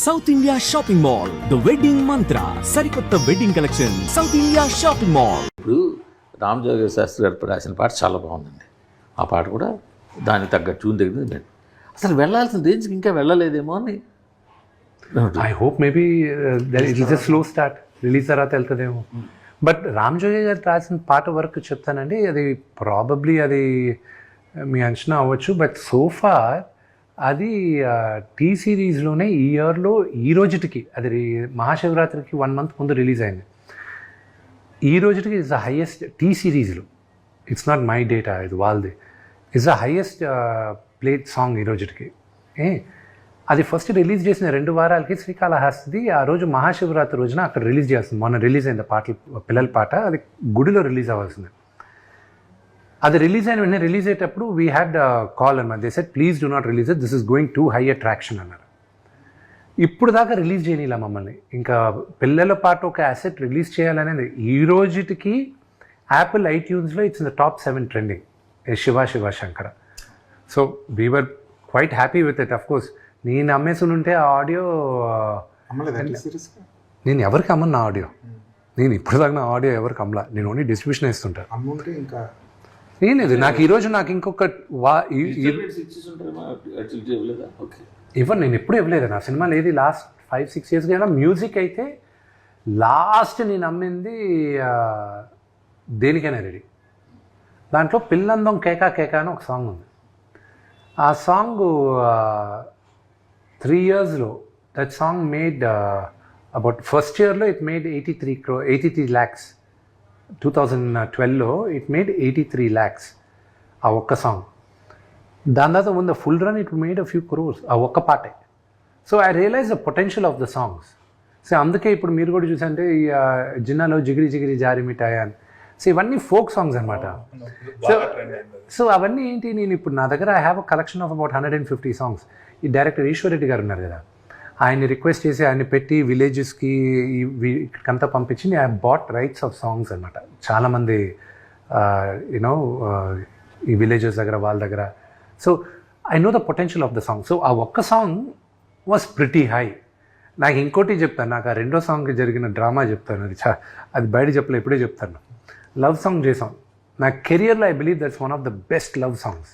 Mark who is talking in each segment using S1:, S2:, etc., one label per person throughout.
S1: South India shopping mall the wedding మంత్ర సరికొత్త wedding collection south India shopping mall.
S2: ఇప్పుడు రామజోగ శాస్త్రి గారు రాసిన పాట చాలా బాగుందండి. ఆ పాట కూడా దానికి తగ్గ ట్యూన్ దగ్గర అసలు వెళ్ళాల్సిన రేంజ్కి ఇంకా వెళ్ళలేదేమో అని
S3: I hope maybe it is a slow start, release తర్వాత వెళ్తుందేమో. బట్ రామ్ జోగి గారు రాసిన పాట వరకు చెప్తానండి, అది ప్రాబబ్లీ అది మీ అంచనా అవ్వచ్చు. బట్ సోఫార్ అది టీ సిరీస్లోనే ఈ ఇయర్లో ఈ రోజుటికి అది మహాశివరాత్రికి 1 month ముందు రిలీజ్ అయింది. ఈ రోజుటికి ఇట్స్ ద హైయెస్ట్ టీ సిరీస్లో, ఇట్స్ నాట్ మై డేటా, ఇది వాళ్ళది, it's the highest played song ఈ రోజుటికి. అది ఫస్ట్ రిలీజ్ చేసిన 2 వారాలకి శ్రీకాళహస్తి ఆ రోజు మహాశివరాత్రి రోజున అక్కడ రిలీజ్ చేస్తుంది. మొన్న రిలీజ్ అయింది పాటలు, పిల్లల పాట, అది గుడిలో రిలీజ్ అవ్వాల్సింది. అది రిలీజ్ అయిన వెంటనే రిలీజ్ అయ్యేటప్పుడు వీ హ్యాడ్ కాల్ అన్నమాట. They said please do not release it, this is going to high attraction అన్నారు. ఇప్పుడు దాకా రిలీజ్ చేయనిలా మమ్మల్ని. ఇంకా పిల్లల పాట ఒక అసెట్ రిలీజ్ చేయాలనేది ఈ రోజుటికి యాపిల్ ఐట్యూన్స్లో it's in the top 7 trending, Shiva Shiva Shankara. So we were quite happy with it. Of course నేను అమ్మేసి ఉంటే ఆ ఆడియో నేను ఎవరికి అమ్మను, నా ఆడియో నేను ఇప్పుడు దాకా నా ఆడియో ఎవరికి అమ్మలా, నేను ఓన్లీ డిస్ట్రిబ్యూషన్ ఇస్తుంటాను. ఏం లేదు నాకు ఈరోజు నాకు ఇంకొక ఇవ్వను, నేను ఎప్పుడు ఇవ్వలేదు. నా సినిమాలు ఏది లాస్ట్ 5-6 years కదా. మ్యూజిక్ అయితే లాస్ట్ నేను అమ్మింది దేనికైనా రెడీ. దాంట్లో పిల్లందం కేకా కేకా అని ఒక సాంగ్ ఉంది. ఆ సాంగ్ 3 yearsలో that song made about first ఇయర్లో ఇట్ మేడ్ 83 lakhs. 2012లో ఇట్ మేడ్ 83 lakhs ఆ ఒక్క సాంగ్. దాని తర్వాత ఉన్న full run it made a few crores ఆ ఒక్క పాటే. So I realise the potential of the songs. So అందుకే ఇప్పుడు మీరు కూడా చూసంటే ఈ జిన్నాలో జిగిరి జిగిరి జారి మిఠాయి అని, సో ఇవన్నీ ఫోక్ సాంగ్స్ అనమాట. సో అవన్నీ ఏంటి, నేను ఇప్పుడు నా దగ్గర I have a collection of about 150 songs. ఈ డైరెక్టర్ ఈశ్వర్ రెడ్డి గారు ఉన్నారు కదా, ఆయన్ని రిక్వెస్ట్ చేసి ఆయన్ని పెట్టి విలేజెస్కి ఇక్కడికంతా పంపించి I bought rights of songs అనమాట. చాలామంది యూనో ఈ విలేజెస్ దగ్గర వాళ్ళ దగ్గర. So I know the potential of the song. So ఆ ఒక్క సాంగ్ వాజ్ ప్రిటీ హై. నాకు ఇంకోటి చెప్తాను, నాకు ఆ 2వ సాంగ్కి జరిగిన డ్రామా చెప్తాను. అది బయట చెప్పలే, ఇప్పుడే చెప్తాను. లవ్ సాంగ్ చేసాం. నా కెరియర్లో I believe that's one of the best love songs.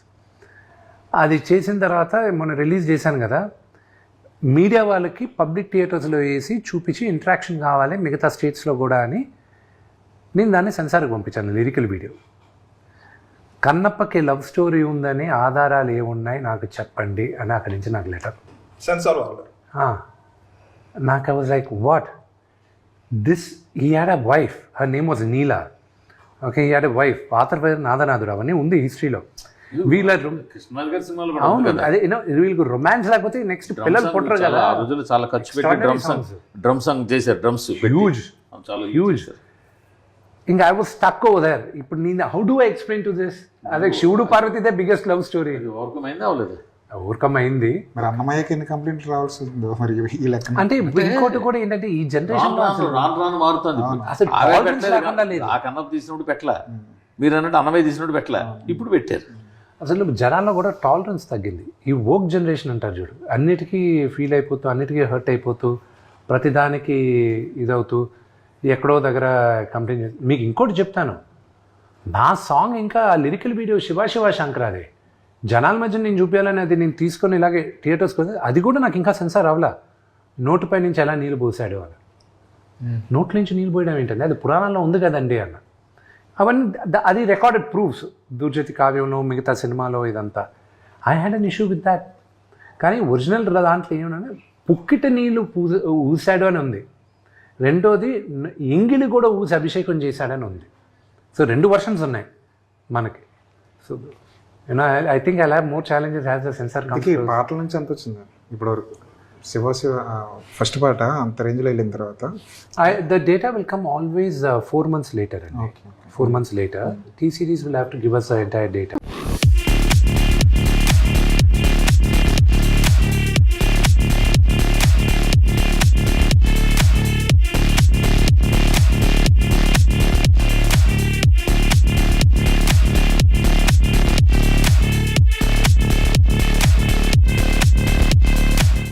S3: అది చేసిన తర్వాత మొన్న రిలీజ్ చేశాను కదా, మీడియా వాళ్ళకి పబ్లిక్ థియేటర్స్లో వేసి చూపించి ఇంట్రాక్షన్ కావాలి మిగతా స్టేట్స్లో కూడా అని నేను దాన్ని సెన్సార్కి పంపించాను, లిరికల్ వీడియో. కన్నప్పకి లవ్ స్టోరీ ఉందని ఆధారాలు ఏమున్నాయి నాకు చెప్పండి అని అక్కడి నుంచి నాకు లెటర్
S4: సెన్సార్.
S3: నాకు I was like what this, he had a wife, her name was Neela. Okay, he had a wife, పాత్ర పేరు నాదనాథుడు, అవన్నీ ఉంది హిస్టరీలో. అవును, అదే వీళ్ళకి రొమాన్స్ లేకపోతే నెక్స్ట్ పిల్లలు పుట్టరు కదా.
S2: ఆ రోజుల్లో చాలా ఖర్చు పెట్టి డ్రమ్ సాంగ్ చేశారు, డ్రమ్స్
S3: హ్యూజ్. ఇంకా I was stuck over there. ఇప్పుడు నేను how do I explain to this? అదే శివుడు Parvati the biggest love story.
S2: Overcome అయిందా అవ్వలేదు?
S3: ఓవర్కమ్ అయింది.
S4: మరి అన్నమయ్యకి ఎన్ని కంప్లైంట్లు రావాల్సి ఉందో మరి ఈ లెక్క.
S3: అంటే ఇంకోటి కూడా ఏంటంటే ఈ జనరేషన్
S2: రాను మారుతుంది.
S3: అసలు
S2: ఆ కన్నప్ప తీసినప్పుడు పెట్టలా, మీరు అన్నట్టు అన్నమయ్య తీసినప్పుడు పెట్టలా, ఇప్పుడు పెట్టారు.
S3: అసలు జనాల్లో కూడా టాలరెన్స్ తగ్గింది. ఈ వోక్ జనరేషన్ అంటారు చూడు, అన్నిటికీ ఫీల్ అయిపోతూ, అన్నిటికీ హర్ట్ అయిపోతూ, ప్రతిదానికి ఇదవుతూ, ఎక్కడో దగ్గర కంప్లైంట్ చేసి. మీకు ఇంకోటి చెప్తాను, నా సాంగ్ ఇంకా లిరికల్ వీడియో శివ శివ శంకరాదే జనాల మధ్య నేను చూపించాలని అది నేను తీసుకొని ఇలాగే థియేటర్స్కి వస్తే అది కూడా నాకు ఇంకా సెన్సార్ అవలా. నోటిపై నుంచి ఎలా నీళ్ళు పోసాడు అని, నోట్ల నుంచి నీళ్ళు పోయడం ఏంటంటే అది పురాణాల్లో ఉంది కదండి అన్న. అవన్నీ అది రికార్డెడ్ ప్రూఫ్స్, దుర్జతి కావ్యంలో మిగతా సినిమాలో ఇదంతా. I had an issue with that. కానీ ఒరిజినల్ దాంట్లో ఏమన్నా పుక్కిట నీళ్ళు ఊసాడు అని ఉంది. రెండోది ఎంగిలి కూడా ఊసి అభిషేకం చేశాడని ఉంది. సో 2 versions ఉన్నాయి మనకి. So you know I think I have more challenges as the censor company.
S4: పాటల నుంచి ఎంత వచ్చింది ఇప్పటి వరకు? శివ శివ ఫస్ట్ పాట అంత రేంజ్లో వెళ్ళిన తర్వాత
S3: the data will come always 4 months later. 4 months later, T series will have to give us the entire data.